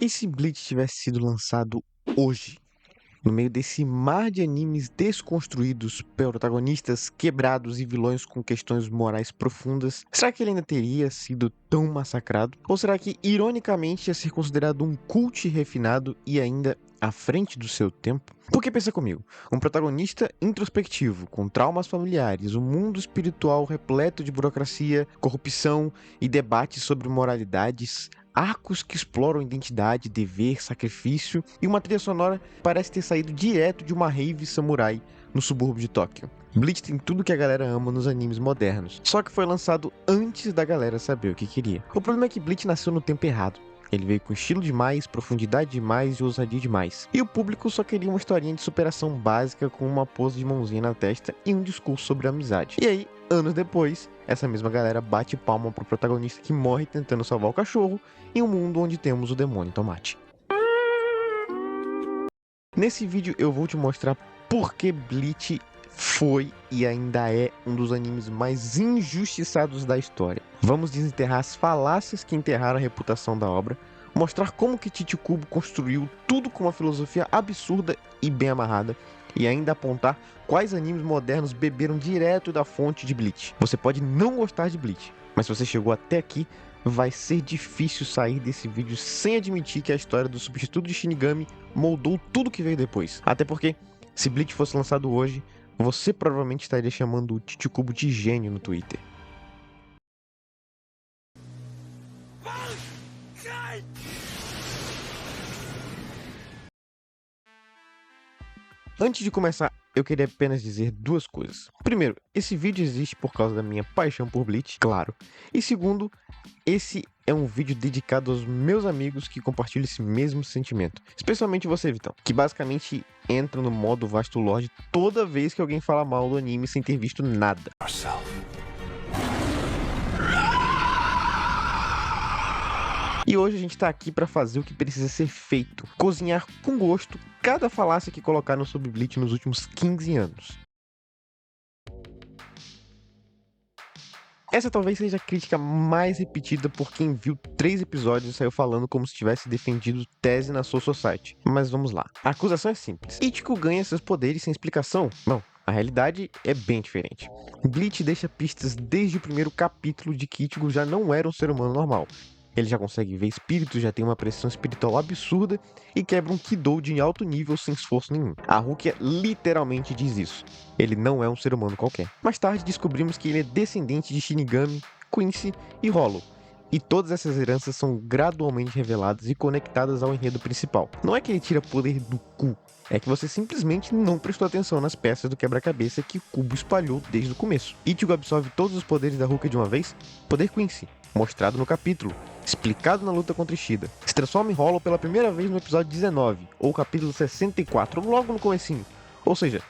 E se Bleach tivesse sido lançado hoje? No meio desse mar de animes desconstruídos, protagonistas quebrados e vilões com questões morais profundas, será que ele ainda teria sido tão massacrado? Ou será que, ironicamente, ia ser considerado um cult refinado e ainda à frente do seu tempo? Porque pensa comigo, um protagonista introspectivo, com traumas familiares, um mundo espiritual repleto de burocracia, corrupção e debates sobre moralidades, arcos que exploram identidade, dever, sacrifício e uma trilha sonora que parece ter saído direto de uma rave samurai no subúrbio de Tóquio. Bleach tem tudo que a galera ama nos animes modernos, só que foi lançado antes da galera saber o que queria. O problema é que Bleach nasceu no tempo errado. Ele veio com estilo demais, profundidade demais e ousadia demais. E o público só queria uma historinha de superação básica com uma pose de mãozinha na testa e um discurso sobre amizade. E aí, anos depois, essa mesma galera bate palma pro protagonista que morre tentando salvar o cachorro em um mundo onde temos o demônio tomate. Nesse vídeo eu vou te mostrar por que Bleach foi e ainda é um dos animes mais injustiçados da história. Vamos desenterrar as falácias que enterraram a reputação da obra, mostrar como que Chichikubo construiu tudo com uma filosofia absurda e bem amarrada, e ainda apontar quais animes modernos beberam direto da fonte de Bleach. Você pode não gostar de Bleach, mas se você chegou até aqui, vai ser difícil sair desse vídeo sem admitir que a história do substituto de Shinigami moldou tudo que veio depois. Até porque, se Bleach fosse lançado hoje, você provavelmente estaria chamando o Chichikubo de gênio no Twitter. Antes de começar, eu queria apenas dizer duas coisas. Primeiro, esse vídeo existe por causa da minha paixão por Bleach, claro. E segundo, esse é um vídeo dedicado aos meus amigos que compartilham esse mesmo sentimento. Especialmente você, Vitão, que basicamente entra no modo Vasto Lorde toda vez que alguém fala mal do anime sem ter visto nada. E hoje a gente tá aqui pra fazer o que precisa ser feito. Cozinhar com gosto cada falácia que colocaram sobre Bleach nos últimos 15 anos. Essa talvez seja a crítica mais repetida por quem viu 3 episódios e saiu falando como se tivesse defendido tese na Soul Society. Mas vamos lá. A acusação é simples. Ichigo ganha seus poderes sem explicação? Não. A realidade é bem diferente. Bleach deixa pistas desde o primeiro capítulo de que Ichigo já não era um ser humano normal. Ele já consegue ver espíritos, já tem uma pressão espiritual absurda e quebra um Kido de alto nível sem esforço nenhum. A Rukia literalmente diz isso. Ele não é um ser humano qualquer. Mais tarde descobrimos que ele é descendente de Shinigami, Quincy e Hollow. E todas essas heranças são gradualmente reveladas e conectadas ao enredo principal. Não é que ele tira poder do cu, é que você simplesmente não prestou atenção nas peças do quebra-cabeça que o cubo espalhou desde o começo. Ichigo absorve todos os poderes da Rukia de uma vez? Poder Quincy, mostrado no capítulo, explicado na luta contra Ishida. Se transforma em Hollow pela primeira vez no episódio 19, ou capítulo 64, logo no comecinho. Ou seja,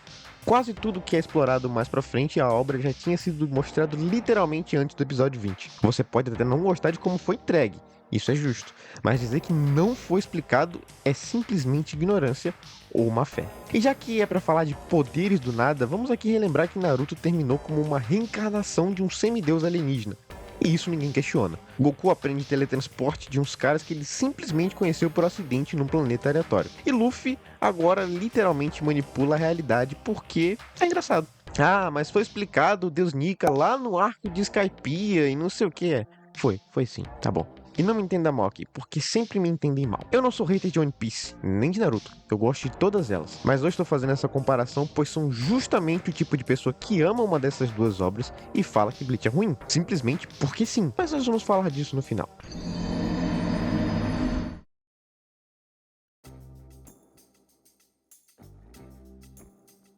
quase tudo que é explorado mais pra frente, a obra já tinha sido mostrado literalmente antes do episódio 20. Você pode até não gostar de como foi entregue, isso é justo, mas dizer que não foi explicado é simplesmente ignorância ou má fé. E já que é pra falar de poderes do nada, vamos aqui relembrar que Naruto terminou como uma reencarnação de um semideus alienígena. E isso ninguém questiona. Goku aprende teletransporte de uns caras que ele simplesmente conheceu por acidente num planeta aleatório. E Luffy agora literalmente manipula a realidade porque é engraçado. Ah, mas foi explicado o Deus Nika lá no arco de Skypiea e não sei o que. Foi sim, tá bom. E não me entenda mal aqui, porque sempre me entendem mal. Eu não sou hater de One Piece, nem de Naruto. Eu gosto de todas elas. Mas hoje estou fazendo essa comparação, pois são justamente o tipo de pessoa que ama uma dessas duas obras e fala que Bleach é ruim. Simplesmente porque sim. Mas nós vamos falar disso no final.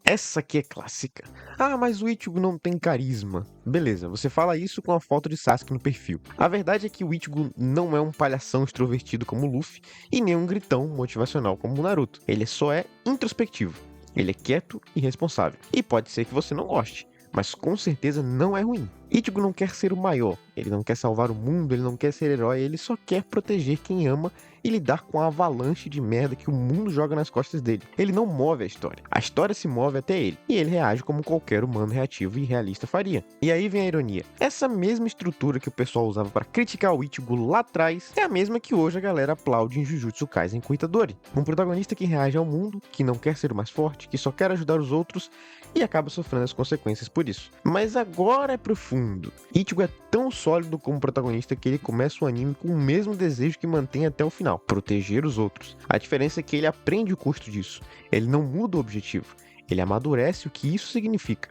Essa aqui é clássica. Ah, mas o Ichigo não tem carisma. Beleza, você fala isso com a foto de Sasuke no perfil. A verdade é que o Ichigo não é um palhação extrovertido como o Luffy e nem um gritão motivacional como o Naruto. Ele só é introspectivo. Ele é quieto e responsável. E pode ser que você não goste, mas com certeza não é ruim. Ichigo não quer ser o maior, ele não quer salvar o mundo, ele não quer ser herói, ele só quer proteger quem ama e lidar com a avalanche de merda que o mundo joga nas costas dele. Ele não move a história se move até ele, e ele reage como qualquer humano reativo e realista faria. E aí vem a ironia. Essa mesma estrutura que o pessoal usava para criticar o Ichigo lá atrás é a mesma que hoje a galera aplaude em Jujutsu Kaisen com Itadori. Um protagonista que reage ao mundo, que não quer ser o mais forte, que só quer ajudar os outros e acaba sofrendo as consequências por isso. Mas agora é profundo. Ichigo é tão sólido como protagonista que ele começa o anime com o mesmo desejo que mantém até o final: proteger os outros. A diferença é que ele aprende o custo disso. Ele não muda o objetivo. Ele amadurece o que isso significa.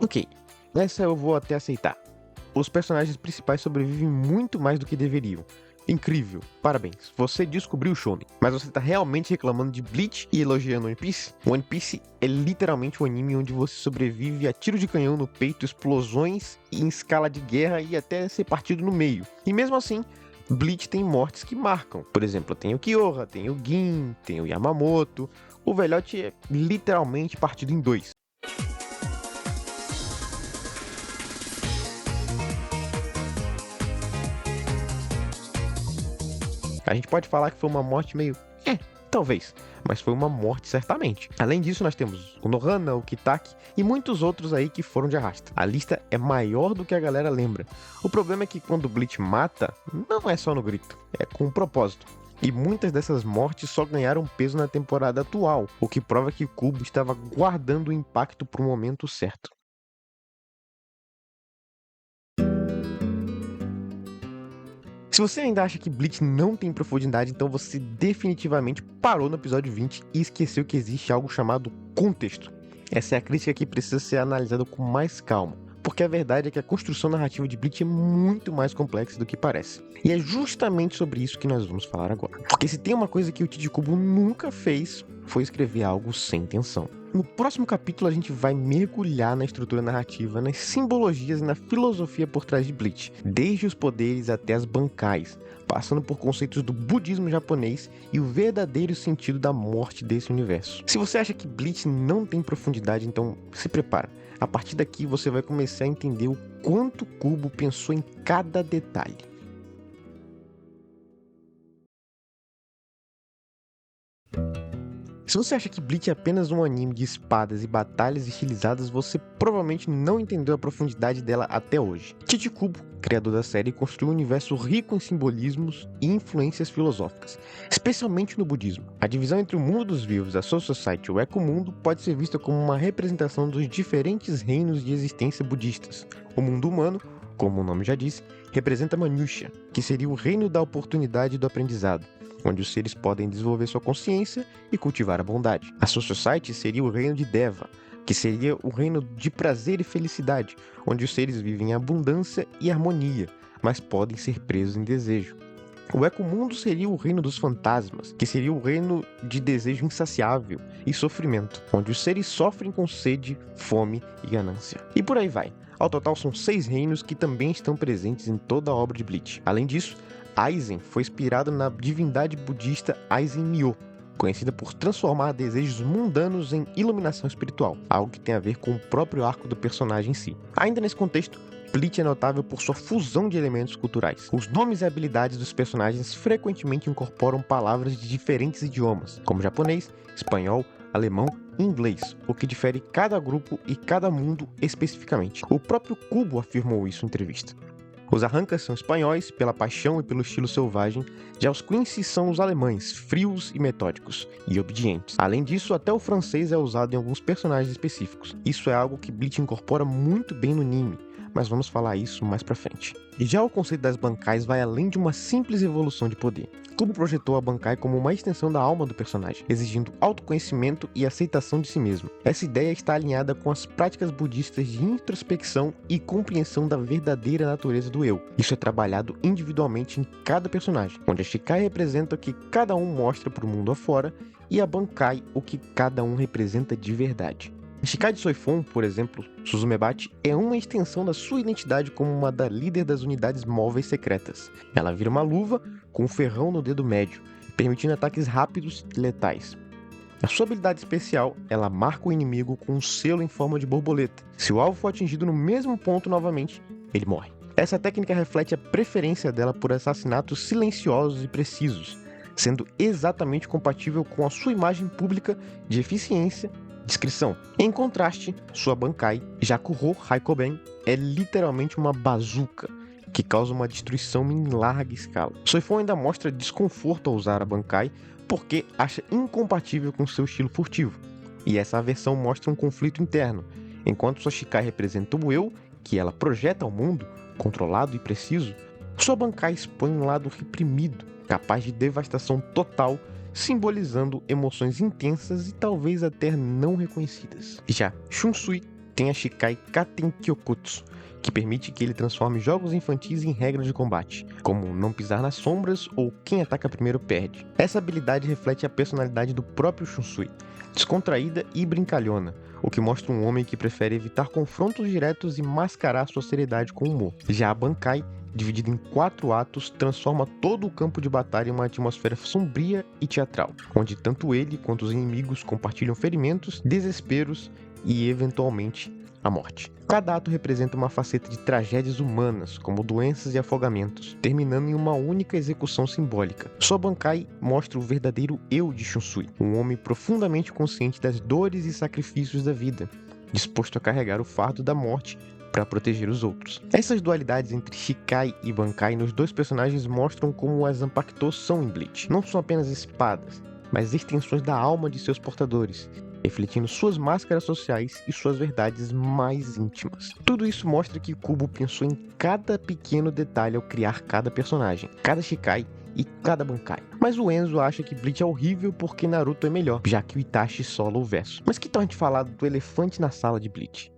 Ok, essa eu vou até aceitar. Os personagens principais sobrevivem muito mais do que deveriam. Incrível, parabéns, você descobriu o Shonen. Mas você tá realmente reclamando de Bleach e elogiando One Piece? One Piece é literalmente um anime onde você sobrevive a tiro de canhão no peito, explosões em escala de guerra e até ser partido no meio. E mesmo assim, Bleach tem mortes que marcam. Por exemplo, tem o Kyoha, tem o Gin, tem o Yamamoto. O velhote é literalmente partido em dois. A gente pode falar que foi uma morte meio... talvez, mas foi uma morte certamente. Além disso, nós temos o Nohana, o Kitaki e muitos outros aí que foram de arrasta. A lista é maior do que a galera lembra. O problema é que quando o Bleach mata, não é só no grito, é com um propósito. E muitas dessas mortes só ganharam peso na temporada atual, o que prova que Kubo estava guardando o impacto para o momento certo. Se você ainda acha que Bleach não tem profundidade, então você definitivamente parou no episódio 20 e esqueceu que existe algo chamado contexto. Essa é a crítica que precisa ser analisada com mais calma, porque a verdade é que a construção narrativa de Bleach é muito mais complexa do que parece. E é justamente sobre isso que nós vamos falar agora. Porque se tem uma coisa que o Tite Kubo nunca fez, foi escrever algo sem intenção. No próximo capítulo a gente vai mergulhar na estrutura narrativa, nas simbologias e na filosofia por trás de Bleach, desde os poderes até as bancais, passando por conceitos do budismo japonês e o verdadeiro sentido da morte desse universo. Se você acha que Bleach não tem profundidade, então se prepara. A partir daqui você vai começar a entender o quanto Kubo pensou em cada detalhe. Se você acha que Bleach é apenas um anime de espadas e batalhas estilizadas, você provavelmente não entendeu a profundidade dela até hoje. Tite Kubo, criador da série, construiu um universo rico em simbolismos e influências filosóficas, especialmente no budismo. A divisão entre o mundo dos vivos, a Soul Society e o Ecomundo pode ser vista como uma representação dos diferentes reinos de existência budistas. O mundo humano, como o nome já diz, representa Manusha, que seria o reino da oportunidade e do aprendizado, onde os seres podem desenvolver sua consciência e cultivar a bondade. A Soul Society seria o reino de Deva, que seria o reino de prazer e felicidade, onde os seres vivem em abundância e harmonia, mas podem ser presos em desejo. O Ecomundo seria o reino dos fantasmas, que seria o reino de desejo insaciável e sofrimento, onde os seres sofrem com sede, fome e ganância. E por aí vai. Ao total são 6 reinos que também estão presentes em toda a obra de Bleach. Além disso, Aizen foi inspirado na divindade budista Aizen Myo, conhecida por transformar desejos mundanos em iluminação espiritual, algo que tem a ver com o próprio arco do personagem em si. Ainda nesse contexto, Bleach é notável por sua fusão de elementos culturais. Os nomes e habilidades dos personagens frequentemente incorporam palavras de diferentes idiomas, como japonês, espanhol, alemão e inglês, o que difere cada grupo e cada mundo especificamente. O próprio Kubo afirmou isso em entrevista. Os Arrancas são espanhóis, pela paixão e pelo estilo selvagem, já os Quincy são os alemães, frios e metódicos, e obedientes. Além disso, até o francês é usado em alguns personagens específicos. Isso é algo que Bleach incorpora muito bem no anime, mas vamos falar isso mais pra frente. E já o conceito das bancais vai além de uma simples evolução de poder. Kubo projetou a Bankai como uma extensão da alma do personagem, exigindo autoconhecimento e aceitação de si mesmo. Essa ideia está alinhada com as práticas budistas de introspecção e compreensão da verdadeira natureza do eu. Isso é trabalhado individualmente em cada personagem, onde a Shikai representa o que cada um mostra para o mundo afora e a Bankai o que cada um representa de verdade. A Shikai de Soifon, por exemplo, Suzumebachi, é uma extensão da sua identidade como uma da líder das unidades móveis secretas. Ela vira uma luva com um ferrão no dedo médio, permitindo ataques rápidos e letais. A sua habilidade especial, ela marca o inimigo com um selo em forma de borboleta. Se o alvo for atingido no mesmo ponto novamente, ele morre. Essa técnica reflete a preferência dela por assassinatos silenciosos e precisos, sendo exatamente compatível com a sua imagem pública de eficiência e discrição. Em contraste, sua Bankai, Jakuho Haikoben, é literalmente uma bazuca, que causa uma destruição em larga escala. Soifon ainda mostra desconforto ao usar a Bankai porque acha incompatível com seu estilo furtivo, e essa aversão mostra um conflito interno. Enquanto sua Shikai representa o eu, que ela projeta ao mundo, controlado e preciso, sua Bankai expõe um lado reprimido, capaz de devastação total, simbolizando emoções intensas e talvez até não reconhecidas. Já Shunsui tem a Shikai Katenkyokutsu, que permite que ele transforme jogos infantis em regras de combate, como não pisar nas sombras ou quem ataca primeiro perde. Essa habilidade reflete a personalidade do próprio Shunsui, descontraída e brincalhona, o que mostra um homem que prefere evitar confrontos diretos e mascarar sua seriedade com humor. Já a Bankai, dividida em 4 atos, transforma todo o campo de batalha em uma atmosfera sombria e teatral, onde tanto ele quanto os inimigos compartilham ferimentos, desesperos e, eventualmente, a morte. Cada ato representa uma faceta de tragédias humanas, como doenças e afogamentos, terminando em uma única execução simbólica. Sua Bankai mostra o verdadeiro eu de Shunsui, um homem profundamente consciente das dores e sacrifícios da vida, disposto a carregar o fardo da morte para proteger os outros. Essas dualidades entre Shikai e Bankai nos dois personagens mostram como as Zanpakuto são em Bleach. Não são apenas espadas, mas extensões da alma de seus portadores, refletindo suas máscaras sociais e suas verdades mais íntimas. Tudo isso mostra que Kubo pensou em cada pequeno detalhe ao criar cada personagem, cada Shikai e cada Bankai. Mas o Enzo acha que Bleach é horrível porque Naruto é melhor, já que o Itachi sola o verso. Mas que tal a gente falar do elefante na sala de Bleach?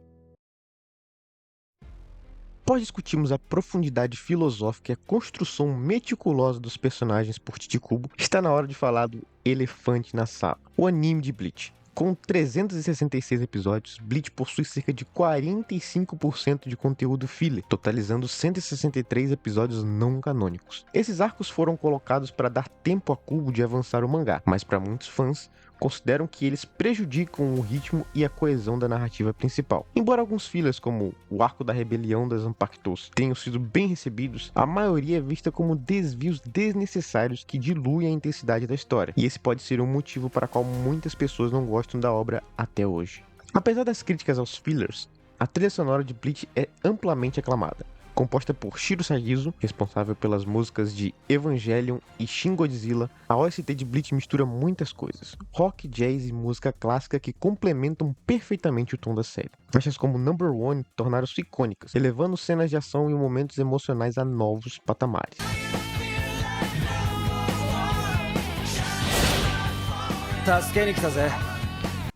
Após discutirmos a profundidade filosófica e a construção meticulosa dos personagens por Tite Kubo, está na hora de falar do elefante na sala, o anime de Bleach. Com 366 episódios, Bleach possui cerca de 45% de conteúdo filler, totalizando 163 episódios não canônicos. Esses arcos foram colocados para dar tempo a Kubo de avançar o mangá, mas para muitos fãs, consideram que eles prejudicam o ritmo e a coesão da narrativa principal. Embora alguns fillers, como o arco da rebelião das Zanpakutos, tenham sido bem recebidos, a maioria é vista como desvios desnecessários que diluem a intensidade da história, e esse pode ser um motivo para qual muitas pessoas não gostam da obra até hoje. Apesar das críticas aos fillers, a trilha sonora de Bleach é amplamente aclamada. Composta por Shiro Sagizo, responsável pelas músicas de Evangelion e Shin Godzilla, a OST de Bleach mistura muitas coisas, rock, jazz e música clássica que complementam perfeitamente o tom da série. Faixas como Number One tornaram-se icônicas, elevando cenas de ação e momentos emocionais a novos patamares.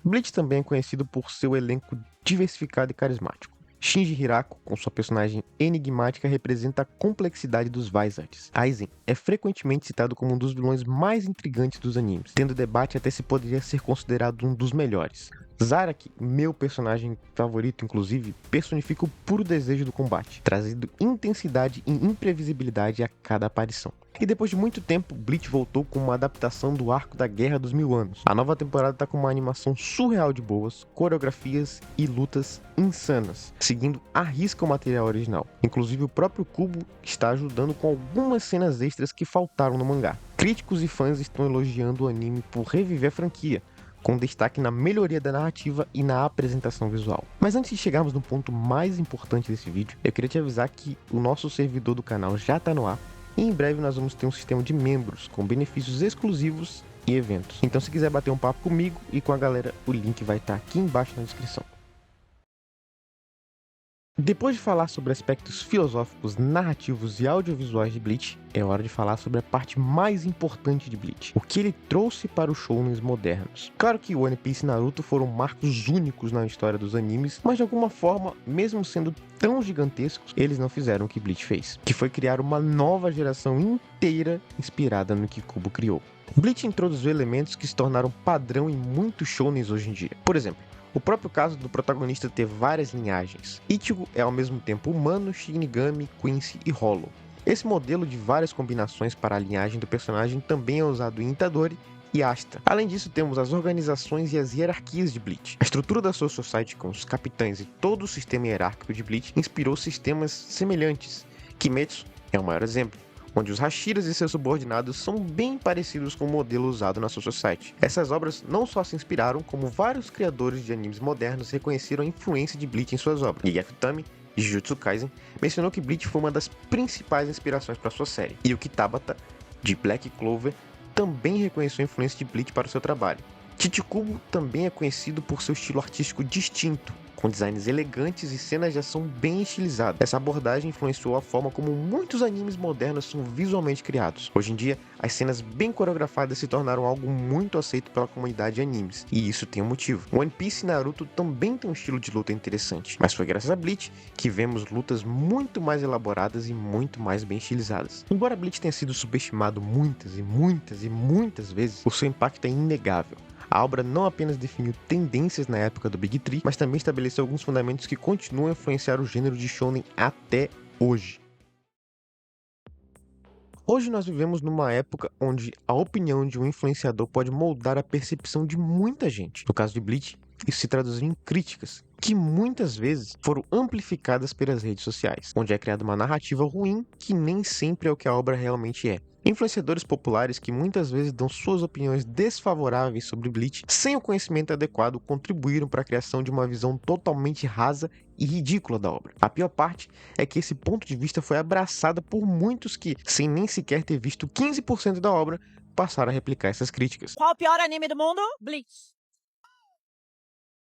Bleach também é conhecido por seu elenco diversificado e carismático. Shinji Hirako, com sua personagem enigmática, representa a complexidade dos Vizards. Aizen é frequentemente citado como um dos vilões mais intrigantes dos animes, tendo debate até se poderia ser considerado um dos melhores. Zaraki, meu personagem favorito inclusive, personifica o puro desejo do combate, trazendo intensidade e imprevisibilidade a cada aparição. E depois de muito tempo, Bleach voltou com uma adaptação do arco da Guerra dos Mil Anos. A nova temporada está com uma animação surreal de boas, coreografias e lutas insanas, seguindo à risca o material original. Inclusive o próprio Kubo está ajudando com algumas cenas extras que faltaram no mangá. Críticos e fãs estão elogiando o anime por reviver a franquia, com destaque na melhoria da narrativa e na apresentação visual. Mas antes de chegarmos no ponto mais importante desse vídeo, eu queria te avisar que o nosso servidor do canal já está no ar, e em breve nós vamos ter um sistema de membros com benefícios exclusivos e eventos. Então se quiser bater um papo comigo e com a galera, o link vai estar aqui embaixo na descrição. Depois de falar sobre aspectos filosóficos, narrativos e audiovisuais de Bleach, é hora de falar sobre a parte mais importante de Bleach, o que ele trouxe para os shounens modernos. Claro que One Piece e Naruto foram marcos únicos na história dos animes, mas de alguma forma, mesmo sendo tão gigantescos, eles não fizeram o que Bleach fez, que foi criar uma nova geração inteira inspirada no que Kubo criou. Bleach introduziu elementos que se tornaram padrão em muitos shounens hoje em dia. Por exemplo, o próprio caso do protagonista ter várias linhagens. Ichigo é ao mesmo tempo humano, Shinigami, Quincy e Hollow. Esse modelo de várias combinações para a linhagem do personagem também é usado em Itadori e Asta. Além disso, temos as organizações e as hierarquias de Bleach. A estrutura da Soul Society com os capitães e todo o sistema hierárquico de Bleach inspirou sistemas semelhantes. Kimetsu é o maior exemplo, onde os Hashiras e seus subordinados são bem parecidos com o modelo usado na Soul Society. Essas obras não só se inspiraram, como vários criadores de animes modernos reconheceram a influência de Bleach em suas obras. Hideki Tami, de Jujutsu Kaisen, mencionou que Bleach foi uma das principais inspirações para sua série. E o Tabata, de Black Clover, também reconheceu a influência de Bleach para o seu trabalho. Chichikubo também é conhecido por seu estilo artístico distinto, com designs elegantes e cenas de ação bem estilizadas. Essa abordagem influenciou a forma como muitos animes modernos são visualmente criados. Hoje em dia, as cenas bem coreografadas se tornaram algo muito aceito pela comunidade de animes, e isso tem um motivo. One Piece e Naruto também têm um estilo de luta interessante, mas foi graças a Bleach que vemos lutas muito mais elaboradas e muito mais bem estilizadas. Embora Bleach tenha sido subestimado muitas vezes, o seu impacto é inegável. A obra não apenas definiu tendências na época do Big Three, mas também estabeleceu alguns fundamentos que continuam a influenciar o gênero de shounen até hoje. Hoje nós vivemos numa época onde a opinião de um influenciador pode moldar a percepção de muita gente. No caso de Bleach, isso se traduziu em críticas, que muitas vezes foram amplificadas pelas redes sociais, onde é criada uma narrativa ruim que nem sempre é o que a obra realmente é. Influenciadores populares que muitas vezes dão suas opiniões desfavoráveis sobre Bleach sem o conhecimento adequado contribuíram para a criação de uma visão totalmente rasa e ridícula da obra. A pior parte é que esse ponto de vista foi abraçado por muitos que, sem nem sequer ter visto 15% da obra, passaram a replicar essas críticas. Qual o pior anime do mundo? Bleach.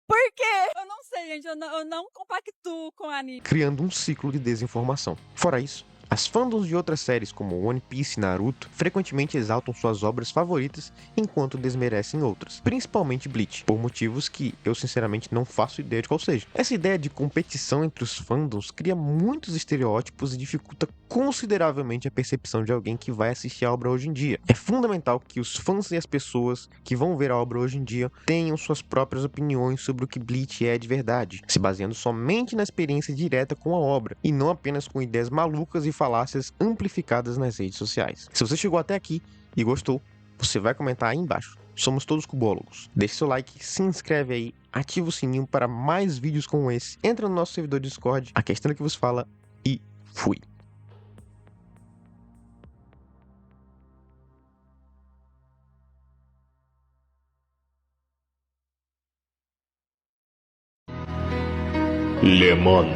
Por quê? Eu não sei, gente. Eu não compactuo com anime. Criando um ciclo de desinformação. Fora isso, as fandoms de outras séries como One Piece e Naruto frequentemente exaltam suas obras favoritas enquanto desmerecem outras, principalmente Bleach, por motivos que eu sinceramente não faço ideia de qual seja. Essa ideia de competição entre os fandoms cria muitos estereótipos e dificulta consideravelmente a percepção de alguém que vai assistir a obra hoje em dia. É fundamental que os fãs e as pessoas que vão ver a obra hoje em dia tenham suas próprias opiniões sobre o que Bleach é de verdade, se baseando somente na experiência direta com a obra, e não apenas com ideias malucas e falácias amplificadas nas redes sociais. Se você chegou até aqui e gostou, você vai comentar aí embaixo. Somos todos cubólogos. Deixe seu like, se inscreve aí, ativa o sininho para mais vídeos como esse, entra no nosso servidor de Discord, a questão que vos fala e fui. Lemon.